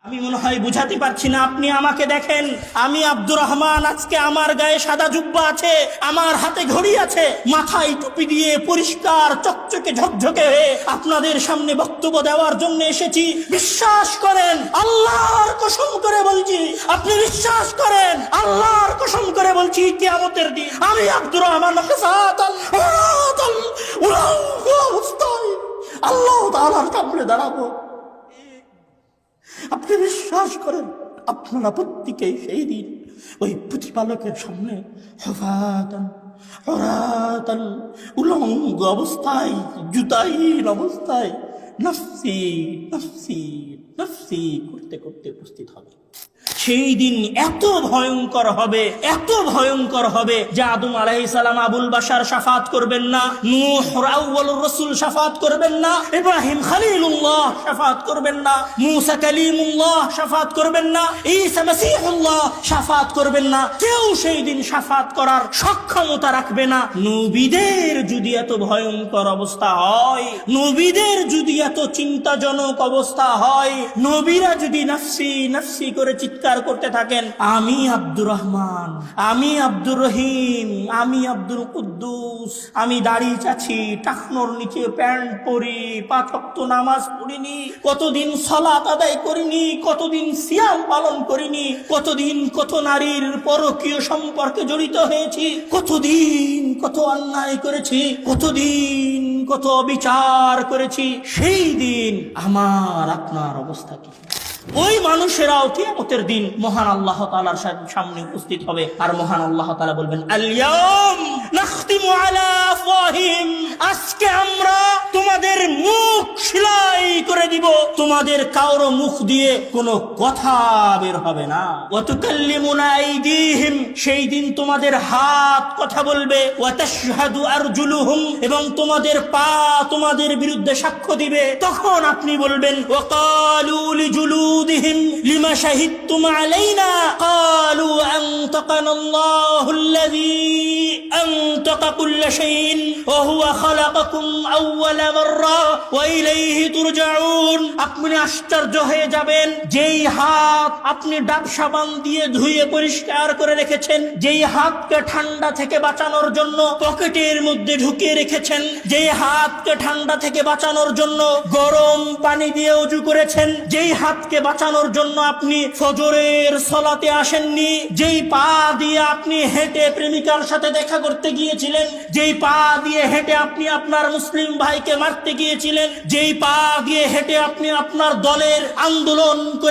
আমি মনে হয় বুঝাতে পারছি না, আপনি আমাকে দেখেন, আমি আব্দুর রহমান, আজকে আমার গায়ে সাদা জুব্বা আছে, আমার হাতে ঘড়ি আছে, মাথায় টুপি দিয়ে পরিষ্কার চকচকে ঝকঝকে হয়ে আপনাদের সামনে বক্তব্য দেওয়ার জন্য এসেছি। বিশ্বাস করেন, আল্লাহর কসম করে বলছি, আপনি বিশ্বাস করেন, আল্লাহর কসম করে বলছি, কিয়ামতের দিন আমি আব্দুর রহমান অবস্থায় আল্লাহ তাআলার সামনে দাঁড়াবো। আপনি বিশ্বাস করেন, আপনারা প্রত্যেকেই সেই দিন ওই প্রতিপালকের সামনে হফাতান হরাতান উলঙ্গ অবস্থায়, জুতাহীন অবস্থায় নফসি নফসি নফসি করতে করতে উপস্থিত হবে। সেই দিন এত ভয়ঙ্কর হবে, এত ভয়ঙ্কর হবে যে আদম আলাইহিস সালাম আবুল বাশার শাফাত করবেন না, নূহ আউয়ালুর রাসূল শাফাত করবেন না, ইব্রাহিম খলিলুল্লাহ শাফাত করবেন না, মূসা কালিমুল্লাহ শাফাত করবেন না, ঈসা মাসীহুল্লাহ শাফাত করবেন না। কেউ সেই দিন শাফাত করার সক্ষমতা রাখবে না। নবীদের যদি এত ভয়ঙ্কর অবস্থা হয়, নবীদের যদি এত চিন্তাজনক অবস্থা হয়, নবীরা যদি নফসি নফসি করে চিৎকার করতে থাকেন, আমি আব্দুর রহমান, আমি আব্দুর রহিম, আমি আব্দুল কুদ্দুস, আমি দাড়ি চাচ্ছি, টাকনোর নিচে প্যান্ট পরি, 5 ওয়াক্ত নামাজ পড়িনি, কতদিন সালাত আদায় করিনি, কতদিন সিয়াম পালন করিনি, কতদিন কত নারীর পরকীয় সম্পর্কে জড়িত হয়েছি, কতদিন কত অন্যায় করেছি, কতদিন কত বিচার করেছি। সেই দিন আমার আপনার অবস্থা কি? ওই মানুষেরাও কিয়ামতের দিন মহান আল্লাহ তাআলার সামনে উপস্থিত হবে, আর মহান আল্লাহ তাআলা বলবেন, আল-ইয়াউম নাখতিমু আলা আফওয়াহিম, আজকে আমরা তোমাদের মুখ সেলাই করে দিব, তোমাদের কারো মুখ দিয়ে কোনো কথা বের হবে না। ওয়া তুকাল্লিমুনা আইদিহিম, সেই দিন তোমাদের হাত কথা বলবে, ওয়া তাশহাদু আরজুলুহুম, এবং তোমাদের পা তোমাদের বিরুদ্ধে সাক্ষ্য দিবে। তখন আপনি বলবেন, ওয়া ক্বালু লিজুলুদিহিম লিমা শাহিদতুম আলাইনা, ক্বালু আনতাকানাল্লাহুল্লাযী আনতাকা কুল্লা শাইইন ওয়া হুয়া খালাকাকুম আউওয়ালা মাররা ওয়া ইলাইহি তুরজাউন। আপনি আশ্চর্য হয়ে যাবেন, যেই হাত আপনি ডাব সাবান দিয়ে ধুয়ে পরিষ্কার করে রেখেছেন, যেই হাতকে ঠান্ডা থেকে বাঁচানোর জন্য পকেটের মধ্যে ঢুকিয়ে রেখেছেন, যেই হাতকে ঠান্ডা থেকে বাঁচানোর জন্য গরম পানি দিয়ে ওযু করেছেন, যেই হাতকে বাঁচানোর জন্য আপনি ফজরের সালাতে আসেননি, যেই পা দিয়ে আপনি হেঁটে প্রেমিকার সাথে দেখা করতে গিয়েছিলেন, যেই পা দিয়ে হেঁটে আপনি আপনার মুসলিম ভাইকে মারতে গিয়েছিলেন, যেই পা দিয়ে হেঁটে আপনি আপনার দলের আন্দোলন করে